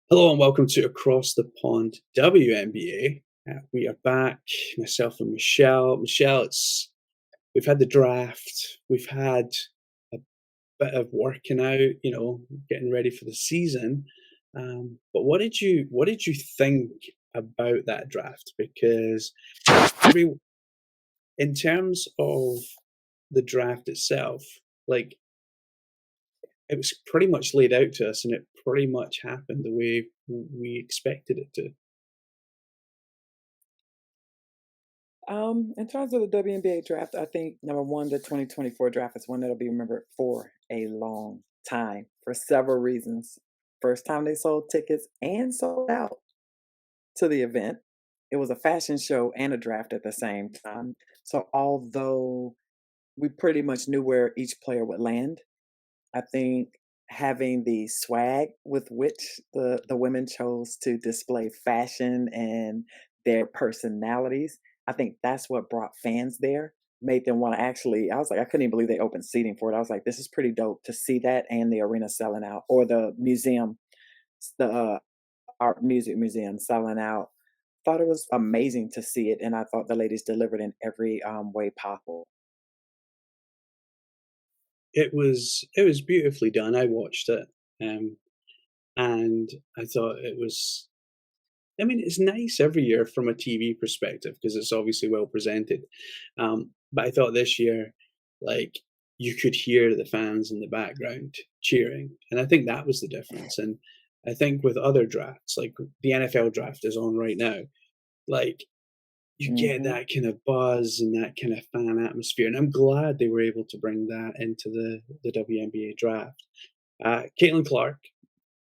Hello and welcome to Across the Pond WNBA. We are back, myself and Michelle. Michelle, we've had the draft, we've had a bit of working out, getting ready for the season. But what did you think about that draft? Because every in terms of the draft itself, like it was pretty much laid out to us, and it pretty much happened the way we expected it to. In terms of the WNBA draft, I think number one, the 2024 draft is one that'll be remembered for a long time for several reasons. First time they sold tickets and sold out to the event. It was a fashion show and a draft at the same time. So although we pretty much knew where each player would land, I think having the swag with which the women chose to display fashion and their personalities, I think that's what brought fans there, made them wanna actually I was like, I couldn't even believe they opened seating for it. I was like, "This is pretty dope to see that and the arena selling out," or the museum, the art music museum selling out. Thought it was amazing to see it, and I thought the ladies delivered in every, way possible. It was beautifully done. I watched it, um, and I thought it was. I mean, it's nice every year from a TV perspective because it's obviously well presented. But I thought this year, like you could hear the fans in the background cheering, and I think that was the difference. And I think with other drafts, like the NFL draft is on right now, like you get Mhm. that kind of buzz and that kind of fan atmosphere, and I'm glad they were able to bring that into the WNBA draft. Caitlin Clark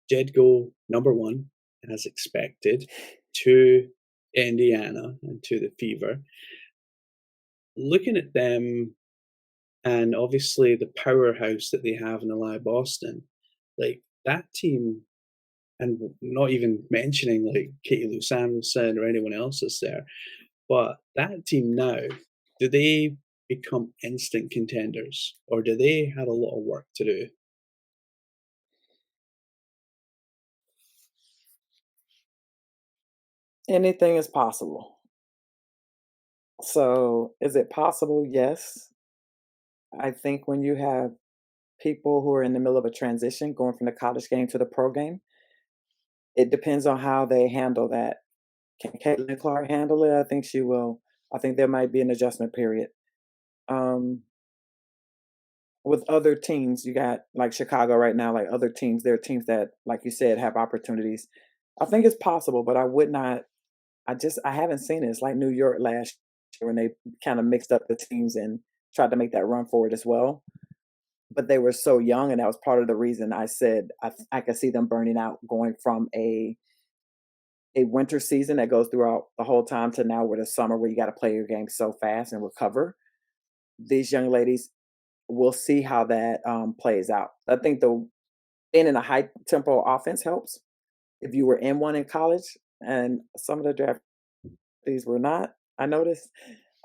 did go number one, as expected, to Indiana and to the Fever. Looking at them and obviously the powerhouse that they have in Eli Boston, like that team, and not even mentioning like Katie Lou Samuelson or anyone else that's there, but that team now, do they become instant contenders or do they have a lot of work to do? Anything is possible. So, is it possible? Yes. I think when you have people who are in the middle of a transition going from the college game to the pro game, it depends on how they handle that. Can Caitlin Clark handle it? I think she will. I think there might be an adjustment period. Um, with other teams, you got like Chicago right now, like other teams, there are teams that, like you said, have opportunities. I think it's possible, but I would not. I haven't seen it. It's like New York last year when they kind of mixed up the teams and tried to make that run for it as well. But they were so young, and that was part of the reason I said I could see them burning out going from a winter season that goes throughout the whole time to now with a summer where you gotta play your game so fast and recover. These young ladies, we'll see how that, plays out. I think the being in a high tempo offense helps. If you were in one in college, and some of the draftees were not, I noticed.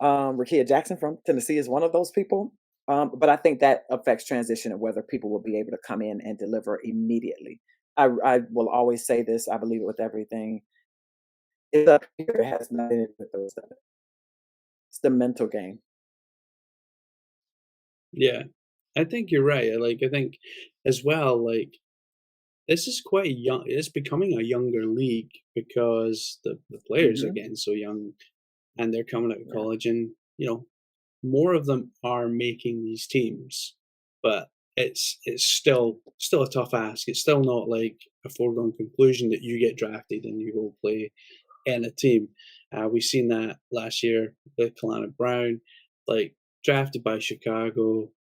Rakia Jackson from Tennessee is one of those people. But I think that affects transition and whether people will be able to come in and deliver immediately. I will always say this. I believe it with everything. It's up here. It has nothing to do with those. It's the mental game. Yeah, I think you're right. I think as well, like this is quite a young. It's becoming a younger league because the players are Hmm. getting so young and they're coming out of Yeah. college, and more of them are making these teams, but it's still a tough ask. It's still not like a foregone conclusion that you get drafted and you go play in a team. We've seen that last year with Kalana Brown, like drafted by Chicago,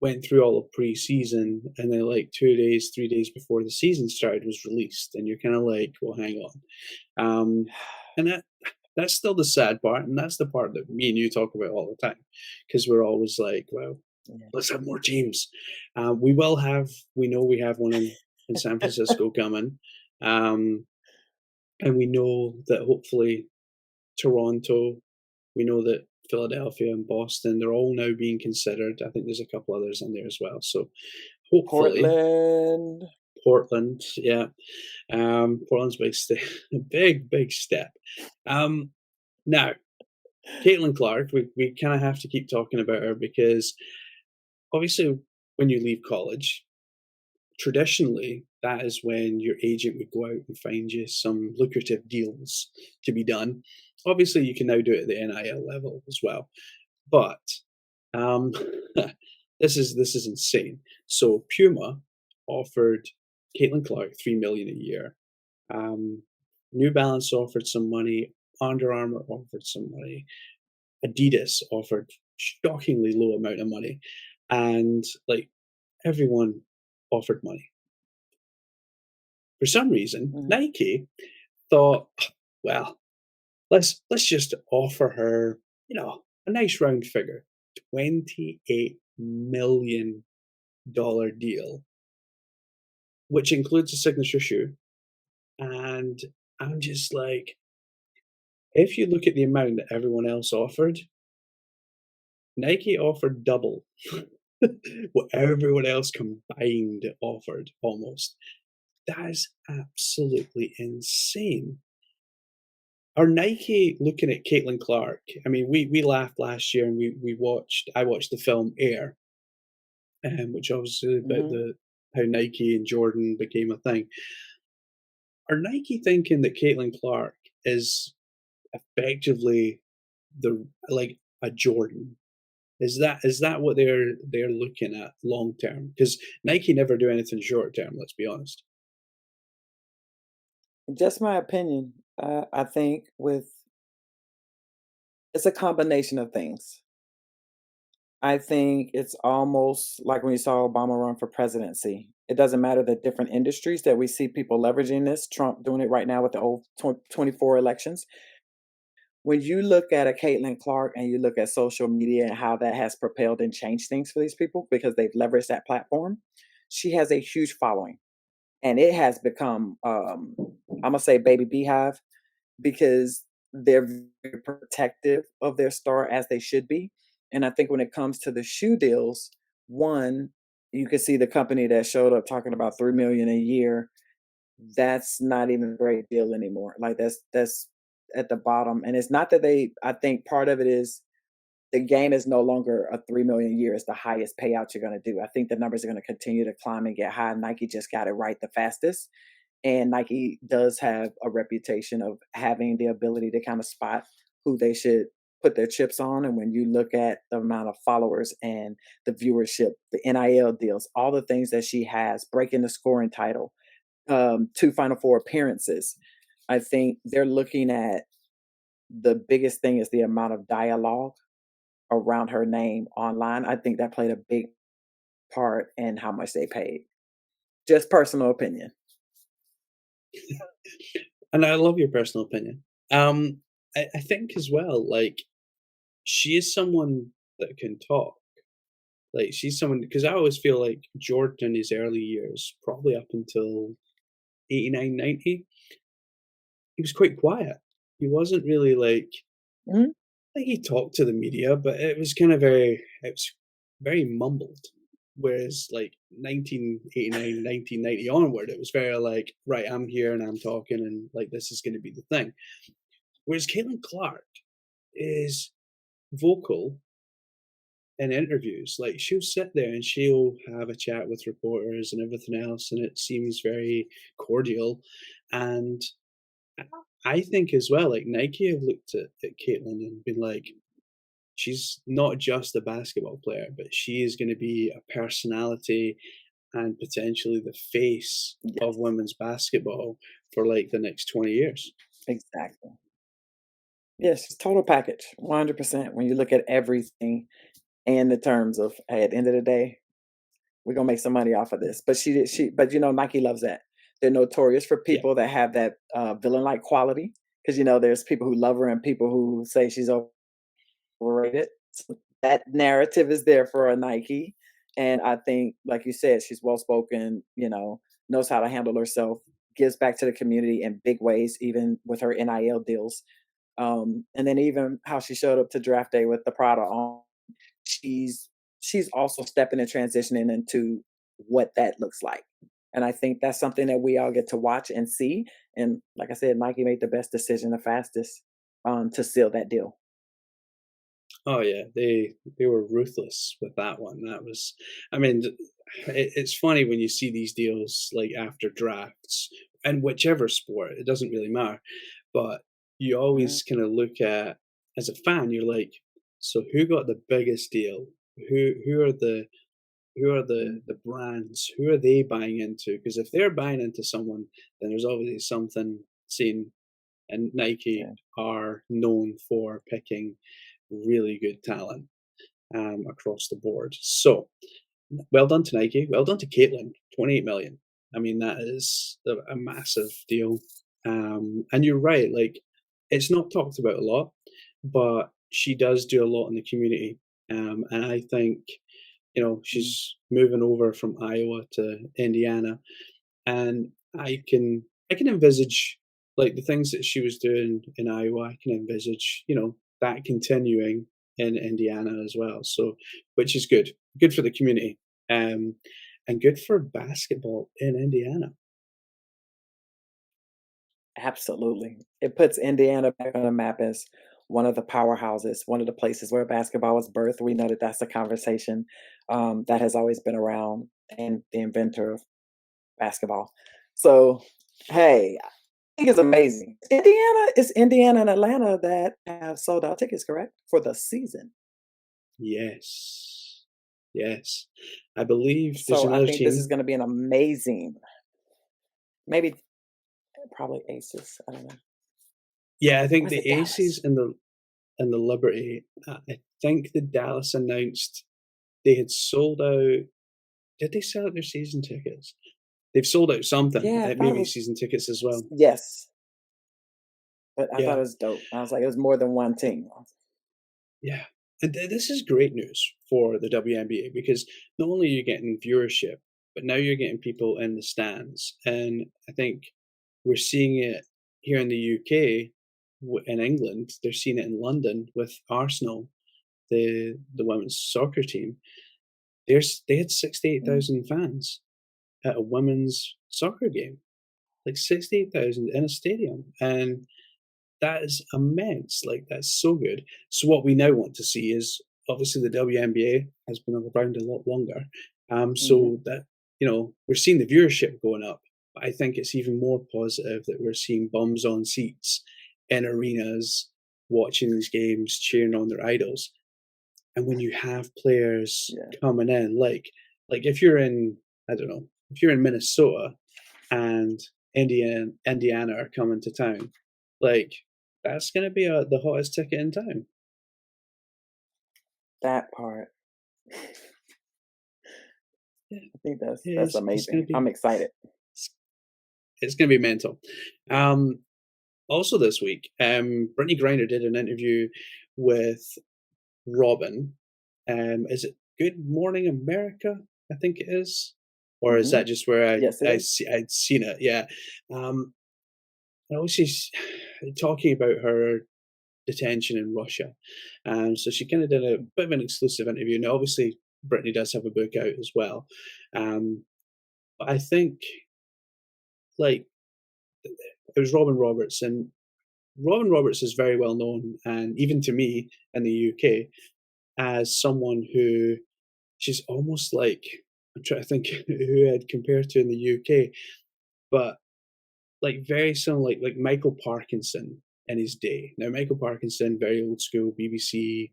went through all of preseason, and then like 2 days, 3 days before the season started was released, and you're kind of like, well, hang on. And that's still the sad part, and that's the part that me and you talk about all the time, because we're always like, well, Yeah. let's have more teams. We know we have one in San Francisco coming, um, and we know that hopefully Toronto, we know that Philadelphia and Boston, they're all now being considered. I think there's a couple others in there as well. So hopefully, Portland. Portland, yeah. Portland's big step, big step. Um, Now, Caitlin Clark, we kind of have to keep talking about her because obviously, when you leave college, traditionally that is when your agent would go out and find you some lucrative deals to be done. Obviously, you can now do it at the NIL level as well, but um, this is insane. So Puma offered Caitlin Clark 3 million a year. Um, New Balance offered some money. Under Armour offered some money. Adidas offered shockingly low amount of money, and like everyone offered money. For some reason, Mhm. Nike thought, well, let's just offer her, a nice round figure, $28 million deal, which includes a signature shoe. And I'm just like, if you look at the amount that everyone else offered, Nike offered double what everyone else combined offered almost. That is absolutely insane. Are Nike looking at Caitlin Clark? I mean, we laughed last year and I watched the film Air, which obviously about Mhm. the how Nike and Jordan became a thing. Are Nike thinking that Caitlin Clark is effectively the like a Jordan? Is that what they're looking at long term? Because Nike never do anything short term, let's be honest. Just my opinion. I think with it's a combination of things. I think it's almost like when you saw Obama run for presidency. It doesn't matter the different industries that we see people leveraging this, Trump doing it right now with the old 24 elections. When you look at a Caitlin Clark and you look at social media and how that has propelled and changed things for these people because they've leveraged that platform, she has a huge following. And it has become, I'm going to say, baby beehive because they're very protective of their star as they should be. And I think when it comes to the shoe deals, one, you can see the company that showed up talking about 3 million a year. That's not even a great deal anymore. Like that's at the bottom. And it's not that they I think part of it is the game is no longer a 3 million a year. It's the highest payout you're gonna do. I think the numbers are gonna continue to climb and get high. Nike just got it right the fastest. And Nike does have a reputation of having the ability to kind of spot who they should put their chips on. And when you look at the amount of followers and the viewership, the NIL deals, all the things that she has, breaking the scoring title, two Final Four appearances, I think they're looking at the biggest thing is the amount of dialogue around her name online. I think that played a big part in how much they paid. Just personal opinion. And I love your personal opinion. I think as well, like she is someone that can talk. Like she's someone because I always feel like Jordan in his early years, probably up until 89, 90, he was quite quiet. He wasn't really Mhm. like he talked to the media, but it was very mumbled. Whereas like 1989, 1990 onward, it was very like, right, I'm here and I'm talking and like this is gonna be the thing. Whereas Caitlin Clark is vocal in interviews. Like she'll sit there and she'll have a chat with reporters and everything else, and it seems very cordial. And I I think as well, like Nike have looked at Caitlin and been like, she's not just a basketball player, but she is going to be a personality and potentially the face of Yes, women's basketball for like the next 20 years. exactly. Yes, it's total package, 100% when you look at everything and the terms of, "Hey, at the end of the day, we're gonna make some money off of this." But but, Nike loves that. They're notorious for Yeah. people that have that, villain-like quality because, there's people who love her and people who say she's overrated. So that narrative is there for a Nike, and I think, like you said, she's well-spoken, knows how to handle herself, gives back to the community in big ways, even with her NIL deals. And then even how she showed up to draft day with the Prada on, she's she's also stepping and transitioning into what that looks like. And I think that's something that we all get to watch and see. And like I said, Nike made the best decision, the fastest, to seal that deal. Oh yeah, they were ruthless with that one. That was, I mean, it's funny when you see these deals like after drafts, and whichever sport, it doesn't really matter. But you Mhm. always kind of look at, as a fan, you're like, so who got the biggest deal? Who are the brands? Who are they buying into? Because if they're buying into someone, then there's obviously something seen. And Nike Yeah, are known for picking really good talent across the board. So well done to Nike. Well done to Caitlin. 28 million. I mean, that is a massive deal. And you're right. Like, it's not talked about a lot, but she does do a lot in the community. And I think, mhm. she's moving over from Iowa to Indiana, and I can envisage like the things that she was doing in Iowa. I can envisage that continuing in Indiana as well. So, which is good for the community, um, and good for basketball in Indiana. Absolutely. It puts Indiana back on the map as one of the powerhouses, one of the places where basketball was birthed. We know that that's a conversation that has always been around, and the inventor of basketball. So, hey, I think it's amazing. Indiana and Atlanta that have sold out tickets, correct? For the season. Yes, yes, I believe there's So I another think this is team. going to be an amazing, maybe probably Aces. I don't know. Yeah, I think Or is the it Aces Dallas? and the Liberty. I think the Dallas announced they had sold out. Did they sell out their season tickets? They've sold out something, Yeah, I thought it maybe was, season tickets as well. yes, but I thought Yeah, it was dope. I was like, it was more than one team. yeah. And this is great news for the WNBA because not only are you getting viewership, but now you're getting people in the stands. And I think we're seeing it here in the UK, in England. They're seeing it in London with Arsenal, the women's soccer team. They had Mm. 68,000 fans at a women's soccer game, like 68,000 in a stadium. And that is immense. Like, that's so good. So what we now want to see is obviously the WNBA has been around a lot longer. Mhm. So that, we're seeing the viewership going up. But I think it's even more positive that we're seeing bums on seats in arenas watching these games, cheering on their idols. And when you have players Yeah, coming in, like if you're in, I don't know, if you're in Minnesota and Indiana are coming to town, like that's gonna be the hottest ticket in town. that part. Yeah, I think that's it's gonna amazing. I'm be excited. it's, it's gonna be mental. Um, Also this week, Brittany Griner did an interview with Robin. Is it Good Morning America? I think it is, or is Mhm. that just where Yes, it is. I'd seen it? Yeah. Um, and she's talking about her detention in Russia. So she kind of did a bit of an exclusive interview. Now, obviously, Brittany does have a book out as well. But I think, like, it was Robin Roberts, and Robin Roberts is very well known, and even to me in the UK, as someone who she's almost like, I'm trying to think who I'd compare to in the UK, but like very similar, like Michael Parkinson in his day. Now, Michael Parkinson, very old school BBC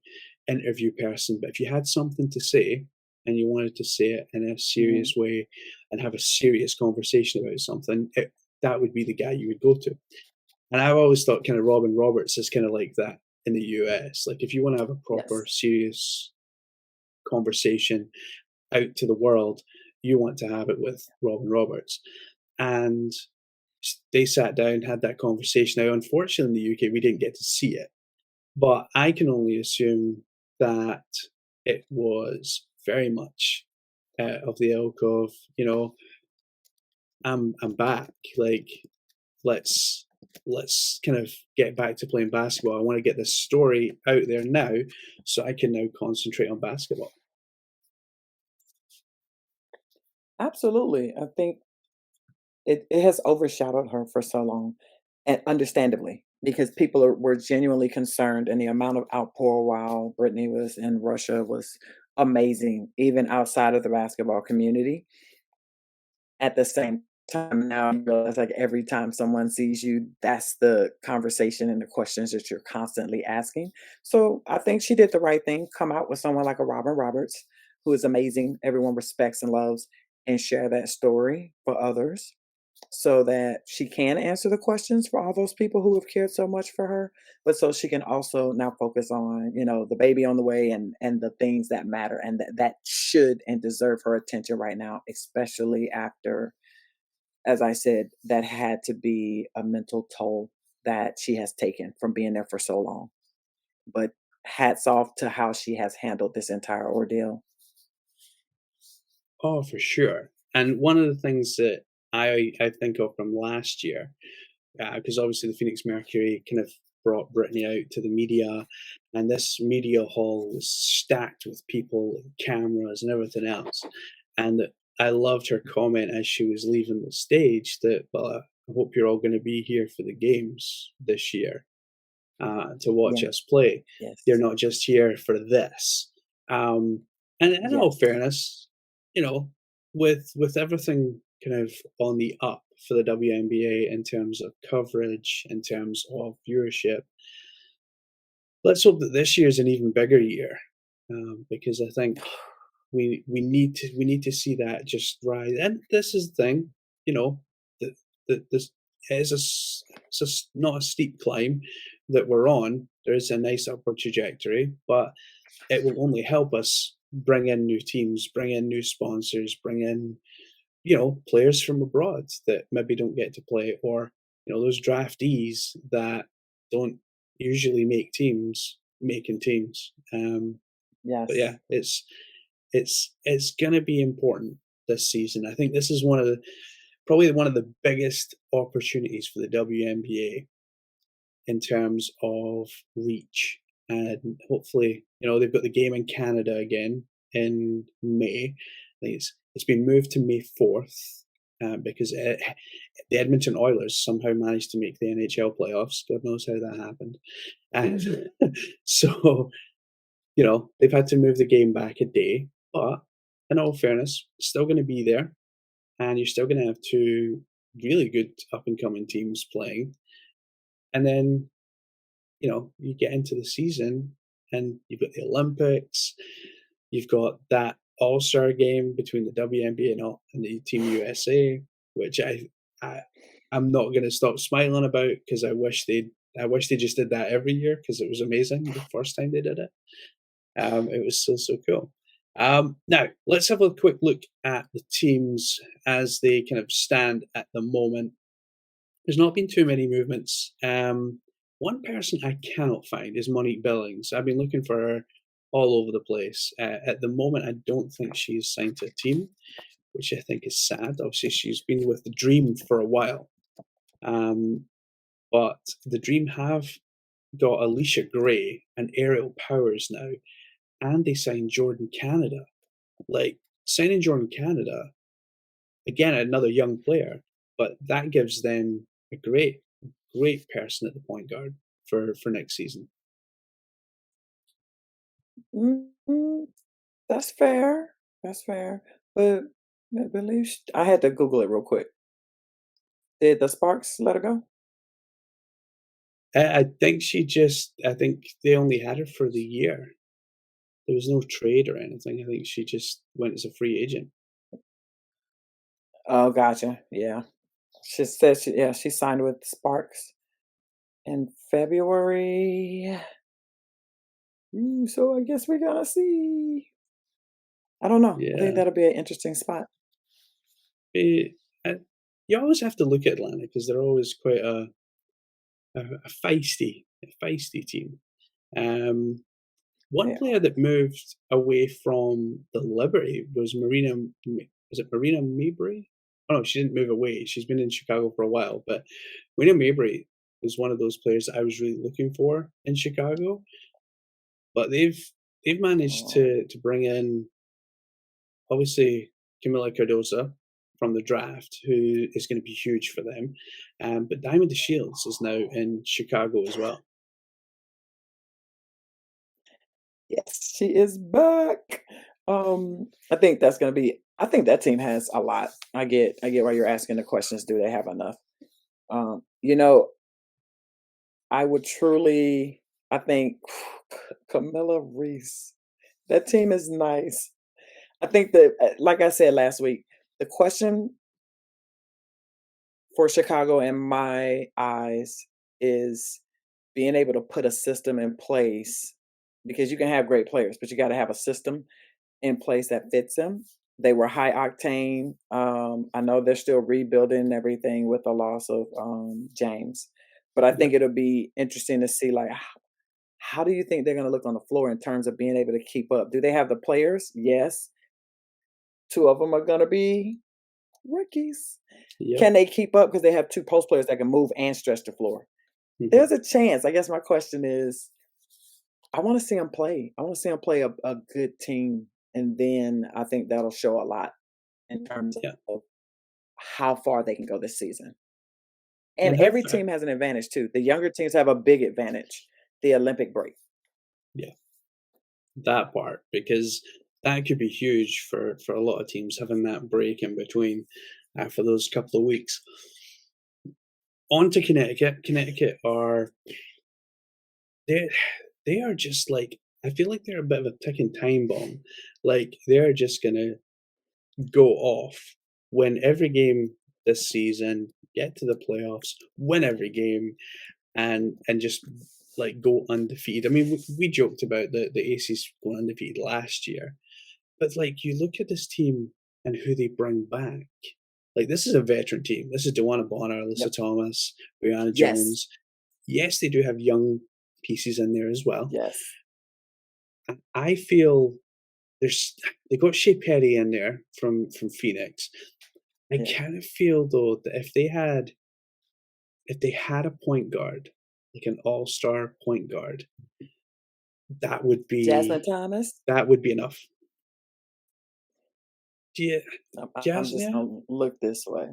interview person, but if you had something to say and you wanted to say it in a Mhm. serious way and have a serious conversation about something, that would be the guy you would go to. And I've always thought kind of Robin Roberts is kind of like that in the US. Like if you want to have a proper Yes. serious conversation out to the world, you want to have it with Robin Roberts. And they sat down, had that conversation. Now, unfortunately, in the UK, we didn't get to see it, but I can only assume that it was very much of the ilk of, I'm back. Like, let's let's kind of get back to playing basketball. I want to get this story out there now, so I can now concentrate on basketball. Absolutely. I think it has overshadowed her for so long, and understandably, because people were genuinely concerned, and the amount of outpour while Brittany was in Russia was amazing, even outside of the basketball community. At the same time, now you realize, like, every time someone sees you, that's the conversation and the questions that you're constantly asking. So, I think she did the right thing, come out with someone like a Robin Roberts, who is amazing, everyone respects and loves, and share that story for others so that she can answer the questions for all those people who have cared so much for her, but so she can also now focus on, the baby on the way and the things that matter and that should and deserve her attention right now, especially after, as I said, that had to be a mental toll that she has taken from being there for so long. But hats off to how she has handled this entire ordeal. Oh, for sure. And one of the things that I think of from last year, because obviously the Phoenix Mercury kind of brought Britney out to the media, and this media hall was stacked with people and cameras and everything else. And I loved her comment as she was leaving the stage that, well, I hope you're all going to be here for the games this year to watch Yeah, us play. You're yes, not just here for this. Um, and in all yes. fairness, you know, with everything kind of on the up for the WNBA in terms of coverage, in terms of viewership, let's hope that this year is an even bigger year because I think we need to see that just rise. And this is the thing, you know, that this is not a steep climb that we're on. There is a nice upward trajectory, but it will only help us bring in new teams, bring in new sponsors, bring in players from abroad that maybe don't get to play, or those draftees that don't usually make teams making teams. But yeah, Yes. it's gonna be important this season. I think this is probably one of the biggest opportunities for the WNBA in terms of reach. And hopefully, they've got the game in Canada again in May. I think it's been moved to May 4th because the Edmonton Oilers somehow managed to make the NHL playoffs. God knows how that happened. And so, they've had to move the game back a day. But in all fairness, it's still going to be there. And you're still going to have two really good up and coming teams playing. And then you get into the season and you've got the Olympics, you've got that All-Star game between the WNBA and the Team USA, which I I'm not going to stop smiling about because I wish they just did that every year because it was amazing the first time they did it. It was so cool. Now let's have a quick look at the teams as they kind of stand at the moment. There's not been too many movements. One person I cannot find is Monique Billings. I've been looking for her all over the place. At the moment, I don't think she's signed to a team, which I think is sad. Obviously, she's been with the Dream for a while, um, but the Dream have got Alicia Gray and Ariel Powers now, and they signed Jordan Canada. Like signing Jordan Canada again, another young player, but that gives them a great person at the point guard for next season. Mhm. That's fair. That's fair. But I believe I had to Google it real quick. Did the Sparks let her go? I think they only had her for the year. There was no trade or anything. I think she just went as a free agent. Oh, gotcha. Yeah. She said she signed with Sparks in February. So I guess we're gonna see. I don't know. I think Yeah. that'll be an interesting spot. Eh, you always have to look at Atlanta because they're always quite a feisty team. Um, One Yeah. player that moved away from the Liberty was was it Marina Mabrey? Oh, no, she didn't move away. She's been in Chicago for a while, but Marina Mabrey was one of those players I was really looking for in Chicago. But they've managed Oh, to bring in obviously Camila Cardoza from the draft who is going to be huge for them. But Diamond Shields is now in Chicago as well. Yes, she is back. I think that's gonna be I think that team has a lot. I get why you're asking the questions, do they have enough? You know, I would truly I think Camilla Reese. That team is nice. I think that like I said last week, the question for Chicago in my eyes is being able to put a system in place because you can have great players, but you got to have a system in place that fits them. They were high octane. I know they're still rebuilding everything with the loss of James, but I Yep. think it'll be interesting to see like how do you think they're going to look on the floor in terms of being able to keep up? Do they have the players? Yes. Two of them are going to be rookies. Yep. Can they keep up because they have two post players that can move and stretch the floor? Mhm. There's a chance. I guess my question is, I want to see them play. I want to see them play a good team, and then I think that'll show a lot in terms Yeah. of how far they can go this season. And And how every far? team has an advantage too. The younger teams have a big advantage, the Olympic break. Yeah, that part because that could be huge for a lot of teams having that break in between for those couple of weeks. On to Connecticut. Connecticut are they they are just like I feel like they're a bit of a ticking time bomb. Like they're just gonna go off, win every game this season, get to the playoffs, win every game, and just like go undefeated. I mean, we joked about the Aces going undefeated last year, but like you look at this team and who they bring back. Like this is a veteran team. This is Dewana Bonner, Alyssa Yep. Thomas, Brianna Yes. Jones. Yes, they do have young pieces in there as well. Yes. I feel there's they got Shea Perry in there from Phoenix. I Yeah. kind of feel though that if they had a point guard, like an all-star point guard, that would Jasmine be Thomas. that would be enough. Do you I'm Jazz just yeah? gonna look this way.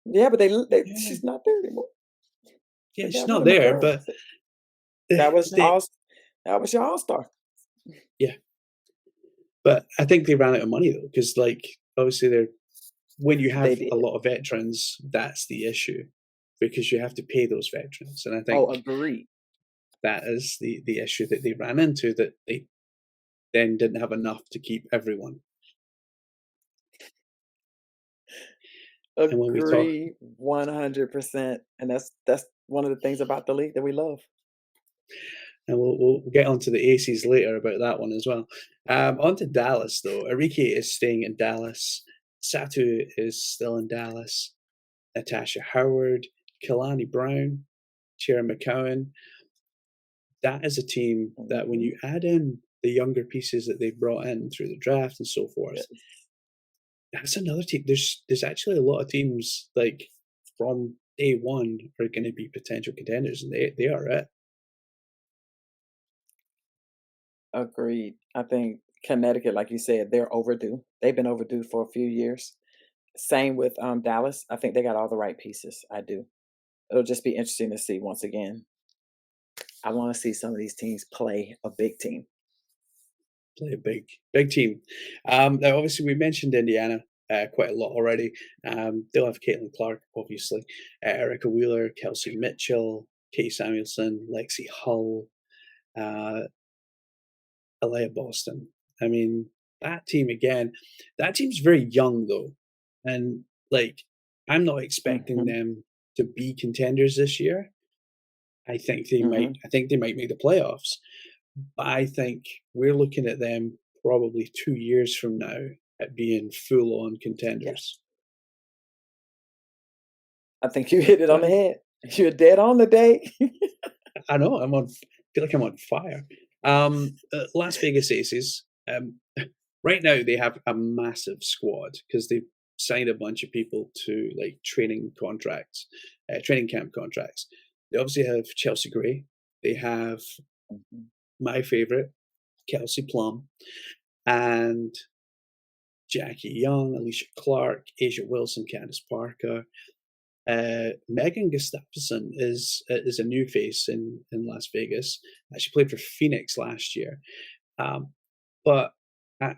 Yeah, but Yeah. she's not there anymore. Yeah, They she's got rid not of there, McCurry. but That was they all. That was your all star. yeah, but I think they ran out of money though, because like, obviously they're when you They have a did. lot of veterans, that's the issue, because you have to pay those veterans, and I Oh, think agreed. that is the issue that they ran into, that they then didn't have enough to keep everyone. And when we talk Agree 100%. And that's one of the things about the league that we love. and we'll get onto the Aces later about that one as well. On to Dallas, though. Arike is staying in Dallas. Satu is still in Dallas. Natasha Howard, Kalani Brown, Tara McCowan. That is a team that when Mhm. you add in the younger pieces that they brought in through the draft and so forth, Yes. that's another team. There's actually a lot of teams like from day one are going to be potential contenders, and they are it. Agreed. I think Connecticut, like you said, they're overdue. They've been overdue for a few years. Same with Dallas. I think they got all the right pieces. I do. It'll just be interesting to see once again. I want to see some of these teams play a big team. Play a big team. Now, obviously, we mentioned Indiana quite a lot already. They'll have Caitlin Clark, obviously, Erica Wheeler, Kelsey Mitchell, Katie Samuelson, Lexi Hull, uh, Alea Boston. I mean, that team again. That team's very young though, and like I'm not expecting Hmm. them to be contenders this year. I think they might. Hmm. I think they might make the playoffs. But I think we're looking at them probably 2 years from now at being full on Yes. contenders. I think you hit it on the Well, head. You're dead on the day. I know I'm on. Feel like I'm on fire. Las Vegas Aces. Right now they have a massive squad because they've signed a bunch of people to like training contracts, training camp contracts. They obviously have Chelsea Gray. They have Mhm. my favorite, Kelsey Plum, and Jackie Young, Alicia Clark, Asia Wilson, Candice Parker. Megan Gustafsson is a new face in Las Vegas. She played for Phoenix last year. But I,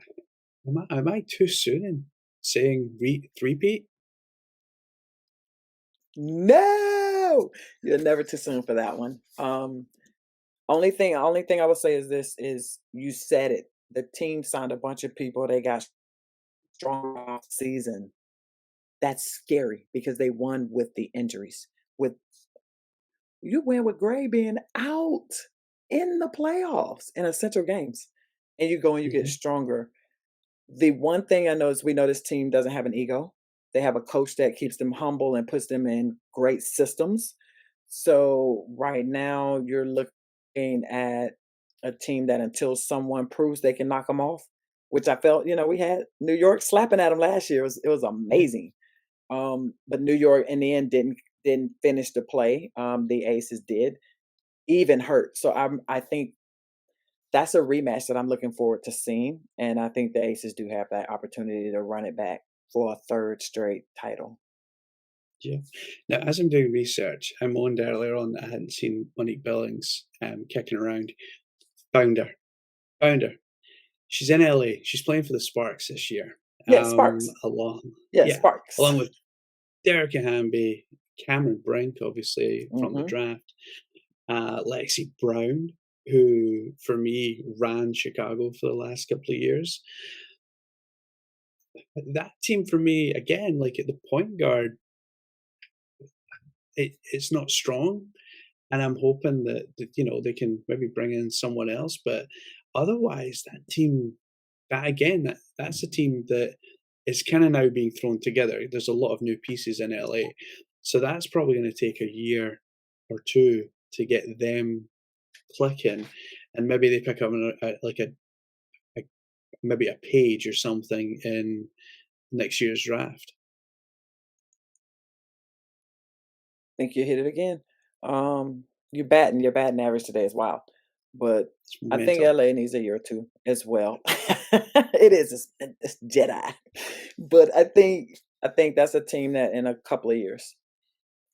am I too soon in saying three-peat? No! You're never too soon for that one. Only thing I would say is this, is you said it. The team signed a bunch of people, they got stronger off season. That's scary because they won with the injuries. With You win with Gray being out in the playoffs in essential games, and you go and you get Mhm. stronger. The one thing I know is we know this team doesn't have an ego. They have a coach that keeps them humble and puts them in great systems. So right now you're looking at a team that until someone proves they can knock them off, which I felt, we had New York slapping at them last year. It was Yeah. amazing. But New York in the end didn't finish the play. The Aces did, even hurt. So I think that's a rematch that I'm looking forward to seeing, and I think the Aces do have that opportunity to run it back for a third straight title. Yeah. Now, as I'm doing research, I moaned earlier on that I hadn't seen Monique Billings kicking around. Found her. Found her. She's in LA. She's playing for the Sparks this year. Yeah, Sparks. Along, Yeah, yeah, Sparks. along with Derek Hamby, Cameron Brink, obviously from the Mhm. draft, Lexi Brown, who for me ran Chicago for the last couple of years. That team for me, again, like at the point guard, it's not strong, and I'm hoping that they can maybe bring in someone else. But otherwise, that team, that's a team that is kind of now being thrown together. There's a lot of new pieces in LA, so that's probably going to take a year or two to get them clicking, and maybe they pick up a maybe a page or something in next year's draft. Think you hit it again. Your batting average today is wild, but It's I think mental. LA needs a year or two as well. It is it's Jedi, but I think that's a team that in a couple of years.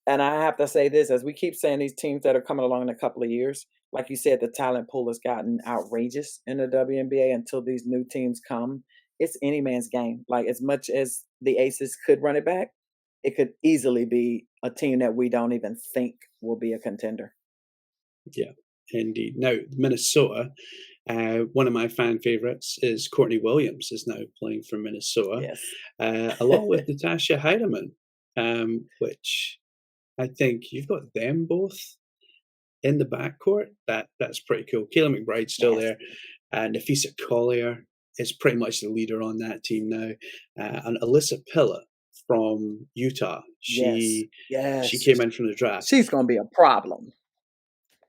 And I have to say this, as we keep saying these teams that are coming along in a couple of years, like you said, the talent pool has gotten outrageous in the WNBA until these new teams come. It's any man's game. Like as much as the Aces could run it back, it could easily be a team that we don't even think will be a contender. Yeah, indeed. Now, Minnesota, one of my fan favorites is Courtney Williams is now playing for Minnesota, Yes. along with Natasha Heidemann, which I think you've got them both in the backcourt. That's pretty cool. Kayla McBride's still Yes. there. Nafisa Collier is pretty much the leader on that team now, and Alyssa Pilla from Utah. Yes. She Yes. came in from the draft. She's gonna be a problem.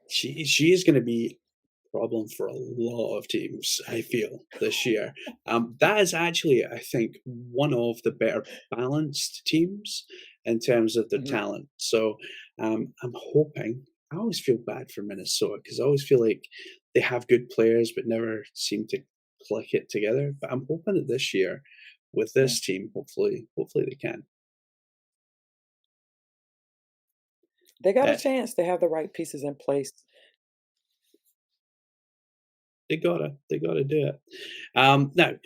She is going to be a problem for a lot of teams. I feel this year. That is actually, I think, one of the better balanced teams in terms of their Mhm. talent. So I'm hoping. I always feel bad for Minnesota because I always feel like they have good players but never seem to click it together. But I'm hoping that this year, with Yeah. this team, hopefully they can. They got a Uh, chance. They have the right pieces in place. they gotta do it. Now,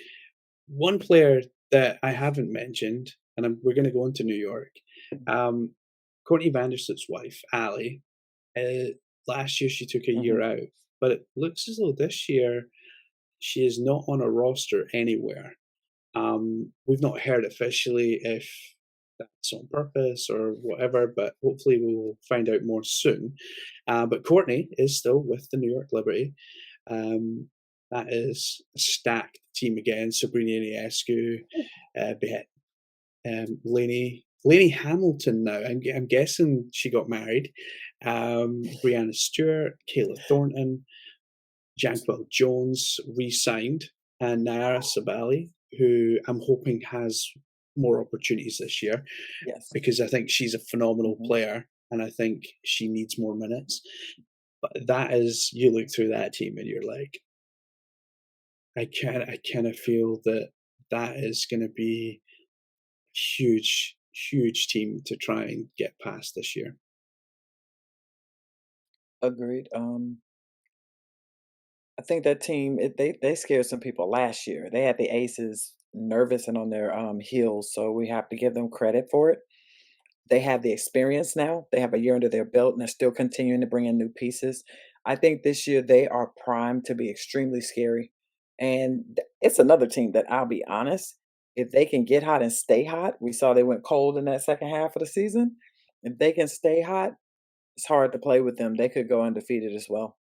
one player that I haven't mentioned, and we're going to go into New York. Um, Courtney Vanderslip's wife, Ali. Last year she took a year Mhm. out, but it looks as though this year she is not on a roster anywhere. We've not heard officially if that's on purpose or whatever, but hopefully we will find out more soon. But Courtney is still with the New York Liberty. Um, that is a stacked team again. Sabrina Ionescu, Behet, Lainey Hamilton now. I'm guessing she got married. Brianna Stewart, Kayla Thornton, Janquil Jones re-signed, and Nayara Sabali, who I'm hoping has more opportunities this year Yes. because I think she's a phenomenal Mhm. player and I think she needs more minutes. But that is, you look through that team and you're like, I kind of feel that that is going to be huge, huge team to try and get past this year. Agreed. I think that team they scared some people last year. They had the Aces nervous and on their heels, so we have to give them credit for it. They have the experience now. They have a year under their belt and they're still continuing to bring in new pieces. I think this year they are primed to be extremely scary. And it's another team that I'll be honest, if they can get hot and stay hot, we saw they went cold in that second half of the season. If they can stay hot, it's hard to play with them. They could go undefeated as well.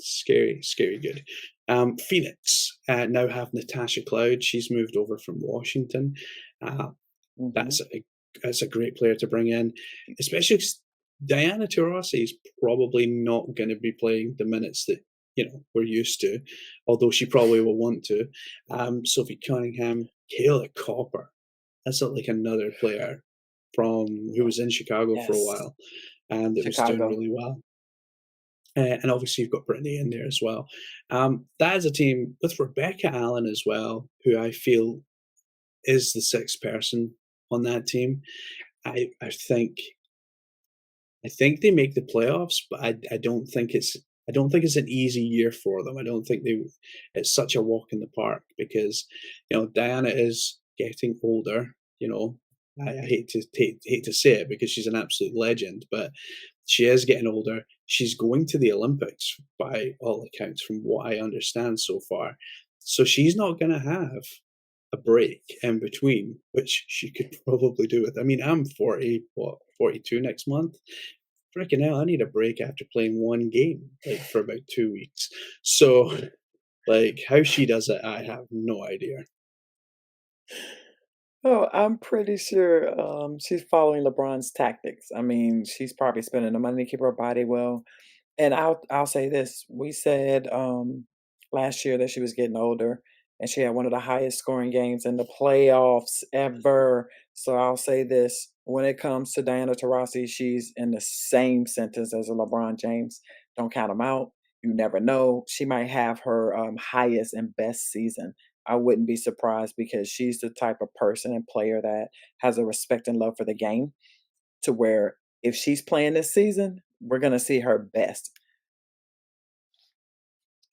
Scary, scary good. Phoenix now have Natasha Cloud. She's moved over from Washington. Uh, Hmm. that's a great player to bring in, especially 'cause Diana Taurasi is probably not going to be playing the minutes that we're used to, although she probably will want to. Sophie Cunningham, Kayla Copper. That's like another player from who was in Chicago for a Yes, while and that was doing Chicago. really well. And obviously, you've got Brittany in there as well. That is a team with Rebecca Allen as well, who I feel is the sixth person on that team. I think they make the playoffs, but I don't think it's an easy year for them. I don't think they it's such a walk in the park because Diana is getting older. I hate to say it because she's an absolute legend, but she is getting older. She's going to the Olympics by all accounts, from what I understand so far. So she's not going to have a break in between, which she could probably do with. I mean, I'm 42 next month. Freaking hell, I need a break after playing one game, like, for about 2 weeks. So, like, how she does it, I have no idea. Oh, I'm pretty sure she's following LeBron's tactics. I mean, she's probably spending the money to keep her body well. And I'll say this: we said last year that she was getting older, and she had one of the highest scoring games in the playoffs ever. So I'll say this: when it comes to Diana Taurasi, she's in the same sentence as a LeBron James. Don't count him out. You never know. She might have her highest and best season. I wouldn't be surprised because she's the type of person and player that has a respect and love for the game to where if she's playing this season, we're gonna see her best.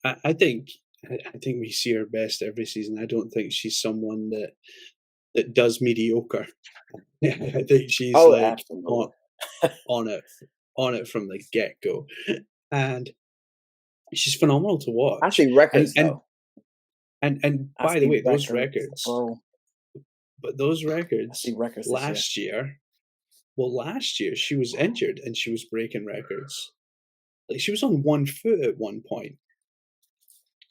I think we see her best every season. I don't think she's someone that does mediocre. I think she's, Oh, like, absolutely. on it from the get-go, and she's phenomenal to I watch, see and records and though. and I by the see way, records, bro. those I see records records this year. last year well, last year she was injured and she was breaking records. Like, she was on 1 foot at one point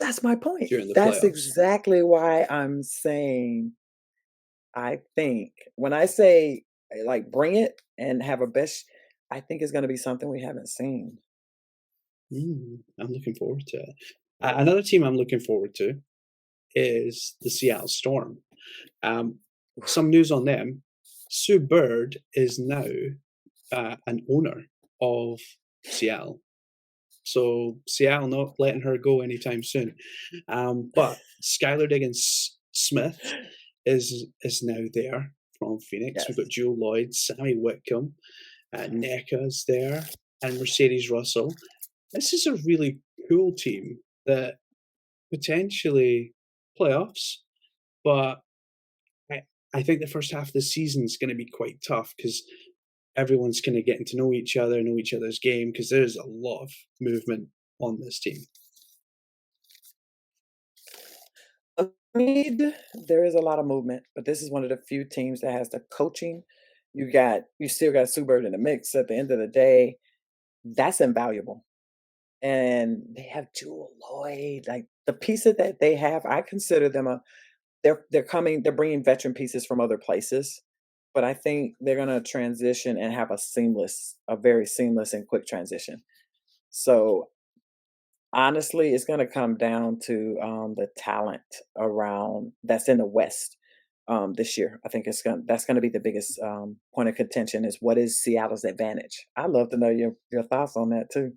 That's my point. during the That's playoffs. exactly why I'm saying I think when I say like bring it and have a best, I think it's gonna be something we haven't seen. I'm looking forward to it. Another team I'm looking forward to is the Seattle Storm. Um, some news on them. Sue Bird is now an owner of Seattle. So Seattle not letting her go anytime soon. But Skylar Diggins Smith is now there from Phoenix. We've got Yes. Jewel Lloyd, Sammy Whitcomb, NECA's there, and Mercedes Russell. This is a really cool team that potentially playoffs, but I, I think the first half of the season is going to be quite tough because everyone's kind of getting to know each other, know each other's game, because there's a lot of movement on this team. Agreed. There is a lot of movement, but this is one of the few teams that has the coaching. You still got Sue Bird in the mix. At the end of the day, that's invaluable. And they have Jewel Lloyd, like the pieces that they have, I consider them a they're bringing veteran pieces from other places, but I think they're gonna transition and have a very seamless and quick transition. So honestly, it's gonna come down to the talent around that's in the West this year. I think that's gonna be the biggest point of contention is what is Seattle's advantage. I'd love to know your thoughts on that too.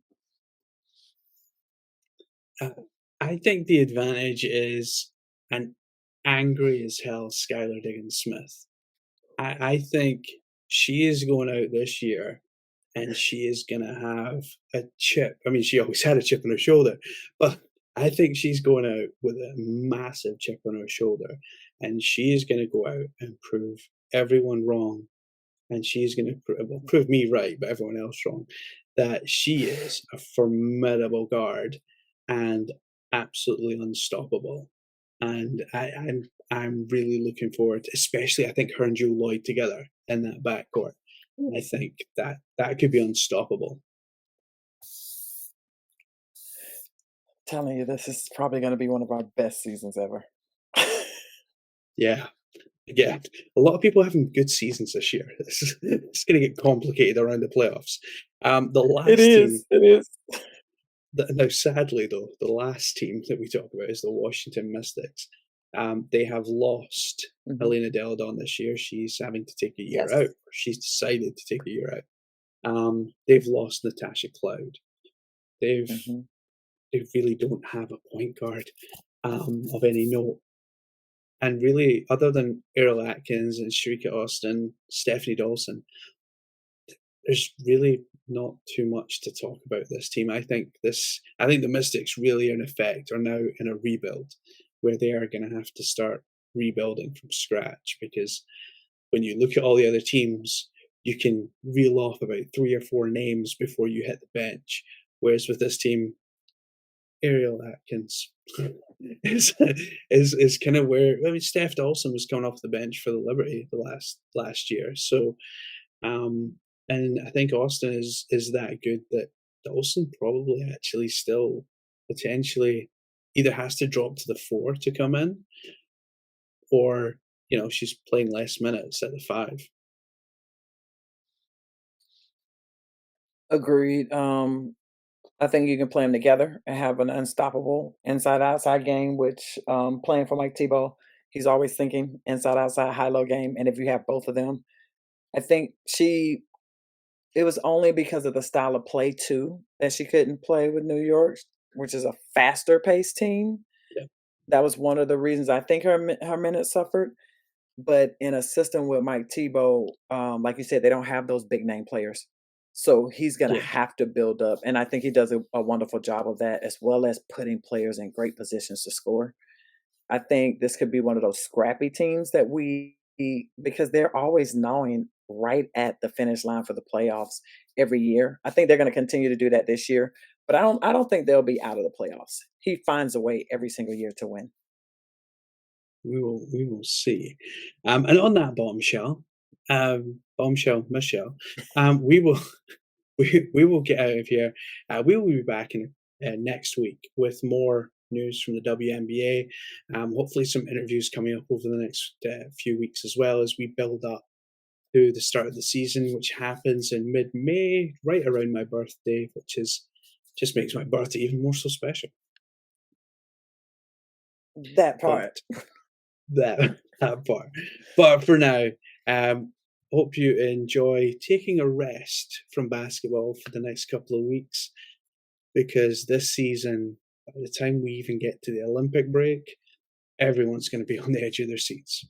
Uh, I think the advantage is, and angry as hell Skylar Diggins Smith. I think she is going out this year and she is gonna have a chip. I mean, she always had a chip on her shoulder, but I think she's going out with a massive chip on her shoulder, and she is gonna go out and prove everyone wrong, and she's gonna well, prove me right, but everyone else wrong, that she is a formidable guard and absolutely unstoppable. And I'm really looking forward to, especially I think her and Joe Lloyd together in that backcourt. I think that that could be unstoppable. Telling you, this is probably gonna be one of our best seasons ever. Yeah. Yeah. A lot of people having good seasons this year. It's gonna get complicated around the playoffs. The It last team is, it is. now sadly though, the last team that we talk about is the Washington Mystics. They have lost Mhm. Helena Delle Donne this year. She's having to take a year Yes. out, or she's decided to take a year out. They've lost Natasha Cloud. They've Mhm. they really don't have a point guard of any note. And really, other than Errol Atkins and Sharika Austin, Stephanie Dawson, there's really not too much to talk about this team. I think the Mystics really in effect are now in a rebuild where they are gonna have to start rebuilding from scratch because when you look at all the other teams, you can reel off about 3 or 4 names before you hit the bench. Whereas with this team, Ariel Atkins is is kind of where I mean Steph Dawson was coming off the bench for the Liberty the last year. So and I think Austin is that good that Dawson probably actually still potentially either has to drop to the 4 to come in or she's playing less minutes at the 5. Agreed. I think you can play them together and have an unstoppable inside-outside game, which, playing for Mike Tebow, he's always thinking inside-outside, high-low game, and if you have both of them, I think it was only because of the style of play too that she couldn't play with New York, which is a faster paced team. Yeah. That was one of the reasons I think her minutes suffered. But in a system with Mike Tebow, like you said, they don't have those big name players. So he's gonna Yeah. have to build up. And I think he does a wonderful job of that, as well as putting players in great positions to score. I think this could be one of those scrappy teams that because they're always gnawing right at the finish line for the playoffs every year. I think they're going to continue to do that this year, but I don't think they'll be out of the playoffs. He finds a way every single year to win. We will see. And on that bombshell, Michelle, we will we will get out of here. We will be back in next week with more news from the WNBA. Hopefully, some interviews coming up over the next few weeks as well as we build up to the start of the season, which happens in mid-May, right around my birthday, which is just makes my birthday even more so special. That part. But that part. But for now, um, hope you enjoy taking a rest from basketball for the next couple of weeks because this season, by the time we even get to the Olympic break, everyone's going to be on the edge of their seats.